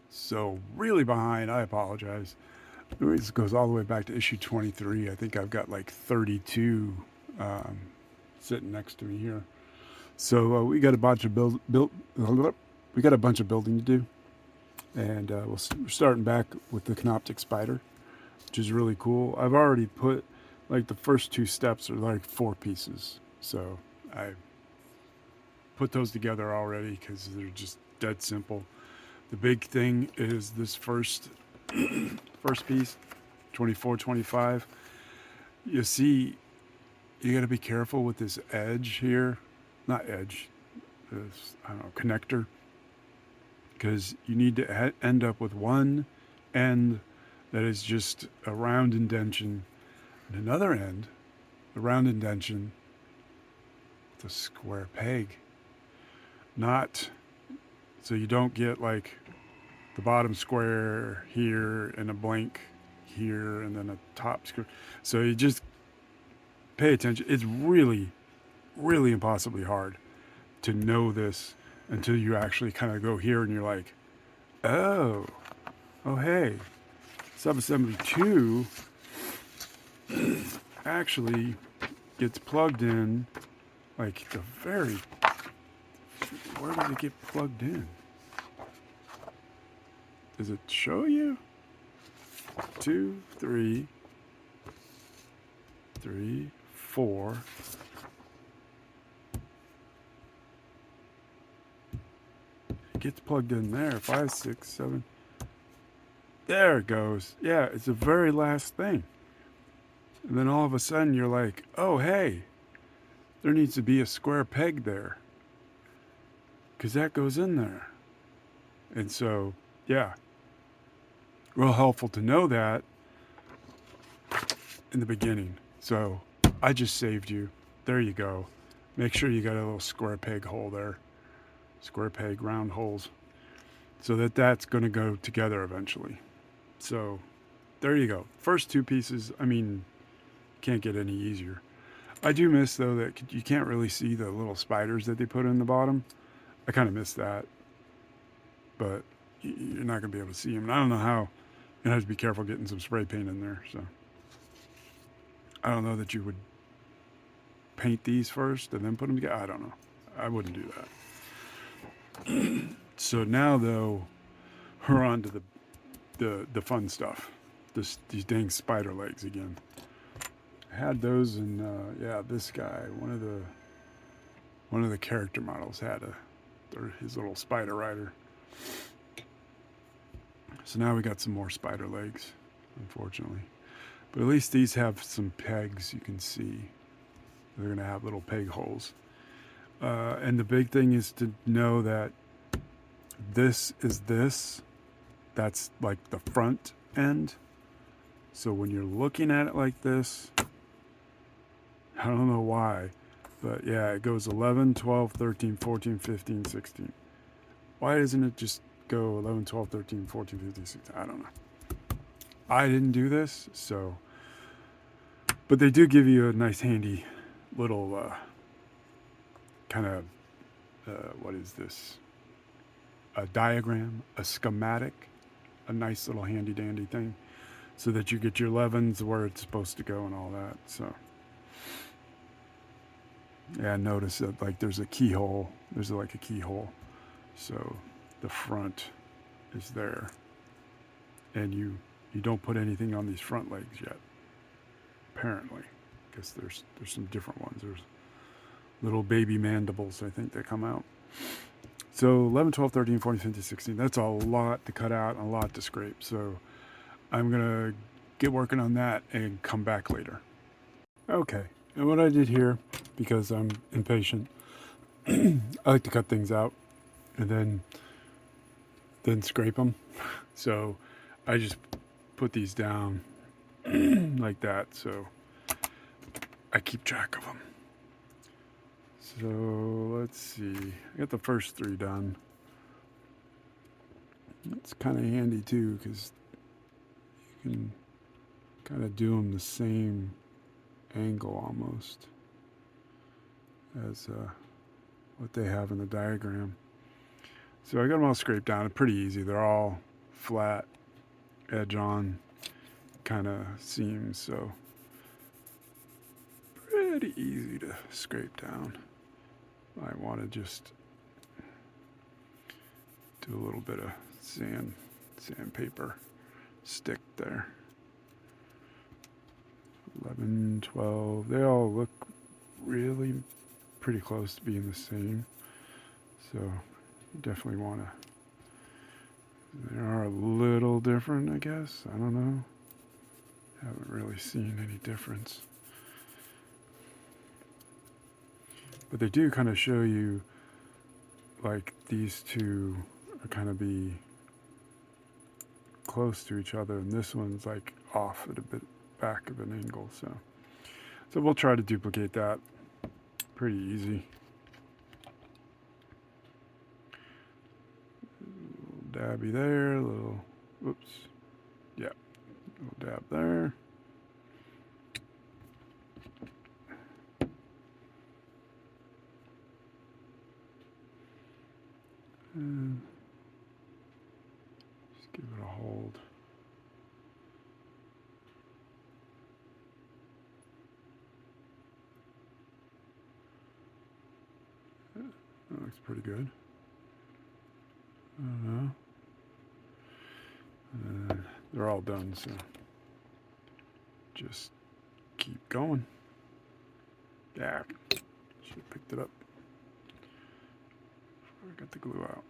So really behind. I apologize. This goes all the way back to issue 23. I think I've got like 32 um, sitting next to me here. So we got a bunch of we got a bunch of building to do, and we're starting back with the Canoptek Spyder, which is really cool. I've already put like the first two steps are like 4 pieces, so I put those together already because they're just dead simple. The big thing is this first piece, 24, 25. You see, you got to be careful with this edge here, not edge, this I don't know connector, because you need to end up with one end that is just a round indentation, and another end, a round indentation with a square peg. Not so you don't get like the bottom square here and a blank here and then a top square. So you just pay attention. It's really, really impossibly hard to know this until you actually kind of go here and you're like, oh, oh, hey, subassembly 2 actually gets plugged in like the very, where does it get plugged in? Does it show you? 2, 3, 3, 4. It gets plugged in there. 5, 6, 7. There it goes. Yeah, it's the very last thing. And then all of a sudden you're like, oh, hey, there needs to be a square peg there. Because that goes in there. And so, yeah, real helpful to know that in the beginning. So I just saved you. There you go. Make sure you got a little square peg hole there. Square peg, round holes. So that's going to go together eventually. So there you go. First 2 pieces, I mean, can't get any easier. I do miss, though, that you can't really see the little spiders that they put in the bottom. I kind of miss that. But you're not going to be able to see them. And I don't know how. You're going to have to be careful getting some spray paint in there. So I don't know that you would paint these first and then put them together. I don't know. I wouldn't do that. So now, though, we're on to the fun stuff. These dang spider legs again. I had those, and yeah, this guy, one of the character models had his little spider rider. So now we got some more spider legs, unfortunately. But at least these have some pegs you can see. They're going to have little peg holes. And the big thing is to know that this is this. That's like the front end. So when you're looking at it like this, I don't know why, but yeah, it goes 11, 12, 13, 14, 15, 16. Why doesn't it just go 11, 12, 13, 14, 15, 16? I don't know. I didn't do this, so. But they do give you a nice handy little kind of, what is this? A diagram, a schematic, a nice little handy dandy thing so that you get your 11s where it's supposed to go and all that. So yeah, notice that like there's a keyhole. There's like a keyhole. So the front is there. And you don't put anything on these front legs yet. Apparently. Because there's some different ones. There's little baby mandibles, I think, that come out. So 11, 12, 13, 14, 15, 16. That's a lot to cut out and a lot to scrape. So I'm going to get working on that and come back later. Okay. And what I did here, because I'm impatient, I like to cut things out and then scrape them. So I just put these down like that. So I keep track of them. So let's see. I got the first 3 done. It's kind of handy too because you can kind of do them the same angle almost as what they have in the diagram. So I got them all scraped down. It's pretty easy. They're all flat edge on kind of seams, so pretty easy to scrape down. I want to just do a little bit of sandpaper stick there. 11, 12, they all look really pretty close to being the same, so definitely want to. They are a little different, I guess. I don't know. Haven't really seen any difference. But they do kind of show you, like, these two are kind of be close to each other, and this one's like off at a bit back of an angle. So we'll try to duplicate that. Pretty easy. Little dabby there, little, whoops, yeah, little dab there. And just give it a hold. That looks pretty good. I don't know. And they're all done, so just keep going. Yeah, should have picked it up before I got the glue out.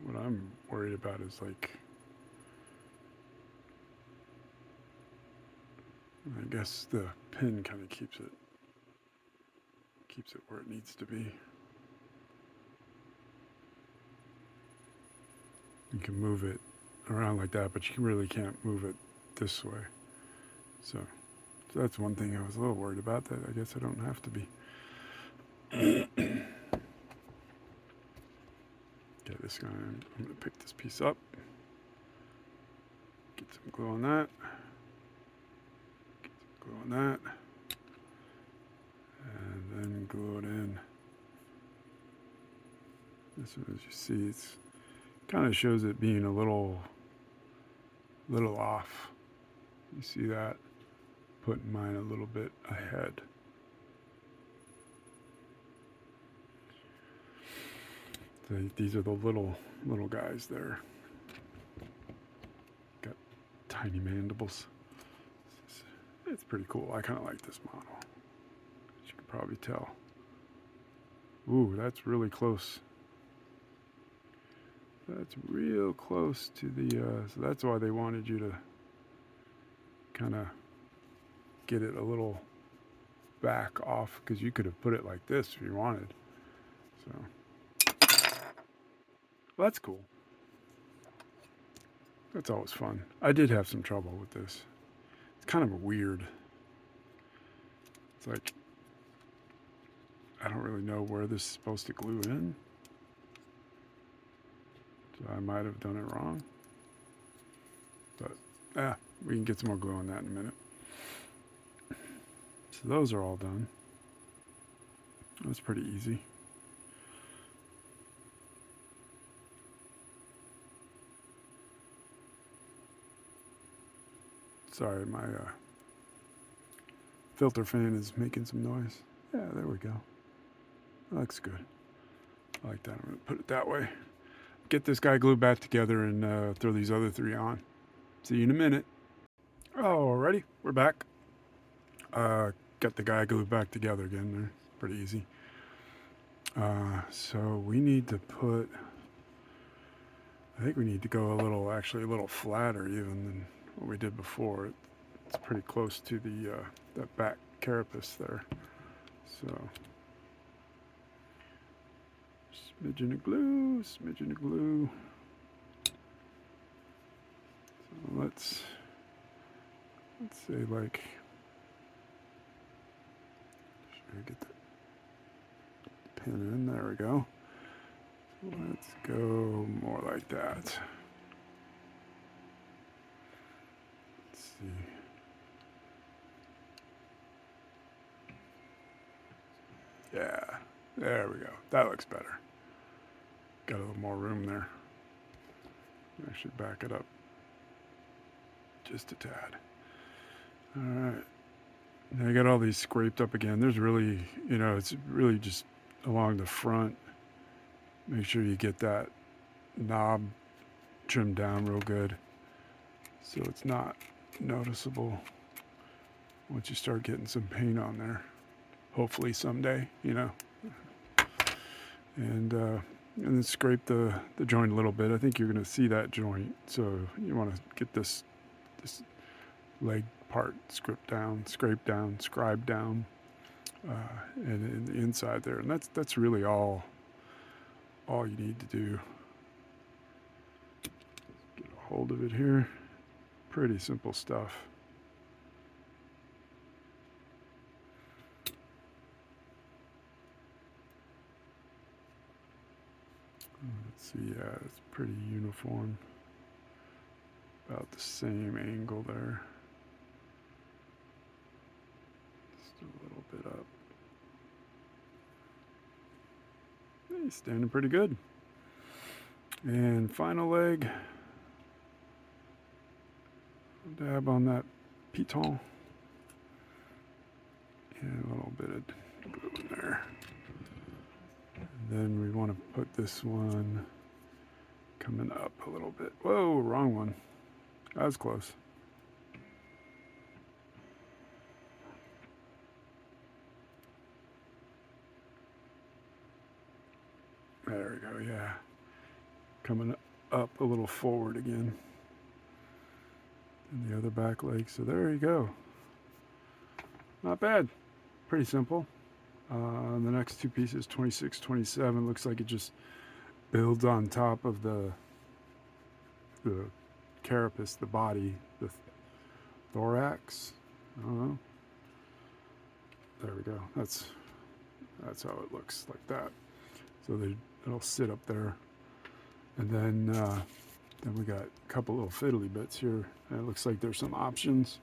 What I'm worried about is, like, I guess the pin kind of keeps it where it needs to be. You can move it around like that, but you really can't move it this way. So that's one thing I was a little worried about, that I guess I don't have to be. Okay, this guy, I'm going to pick this piece up, get some glue on that, get some glue on that, and then glue it in. This one, as you see, it's kind of shows it being a little off. You see that? Putting mine a little bit ahead. So these are the little guys there. Got tiny mandibles. It's pretty cool. I kind of like this model, as you can probably tell. Ooh, that's really close. That's real close to the, so that's why they wanted you to kind of get it a little back off, because you could have put it like this if you wanted. So, well, that's cool. That's always fun. I did have some trouble with this. It's kind of weird. It's like, I don't really know where this is supposed to glue in. So I might have done it wrong. But, we can get some more glue on that in a minute. So those are all done. That's pretty easy. Sorry, my filter fan is making some noise. Yeah, there we go. That looks good. I like that. I'm going to put it that way. Get this guy glued back together and throw these other three on. See you in a minute. Alrighty, we're back. Got the guy glued back together again there. Pretty easy. So we need to put, I think we need to go actually a little flatter even than what we did before. It's pretty close to the that back carapace there. So smidgen of glue, smidgen of glue. So let's say, like, should I get that? pin in. There we go. Let's go more like that. Let's see. Yeah, there we go. That looks better. Got a little more room there. I should back it up just a tad. All right. Now you got all these scraped up again. There's really, it's really just along the front. Make sure you get that knob trimmed down real good so it's not noticeable once you start getting some paint on there. Hopefully someday, and then scrape the joint a little bit. I think you're going to see that joint, so you want to get this leg part scraped down, scribed down, and the inside there, and that's really all you need to do. Get a hold of it here. Pretty simple stuff. Let's see, yeah, it's pretty uniform. About the same angle there. Just a little bit up. He's standing pretty good. And final leg. Dab on that piton. And a little bit of glue in there. Then we want to put this one coming up a little bit. Whoa, wrong one. That was close. There we go, yeah. Coming up a little forward again. And the other back leg. So there you go. Not bad. Pretty simple. The next two pieces, 26, 27, looks like it just builds on top of the carapace, the body, the thorax. I don't know. There we go. That's how it looks, like that. So it'll sit up there, and then we got a couple little fiddly bits here. And it looks like there's some options.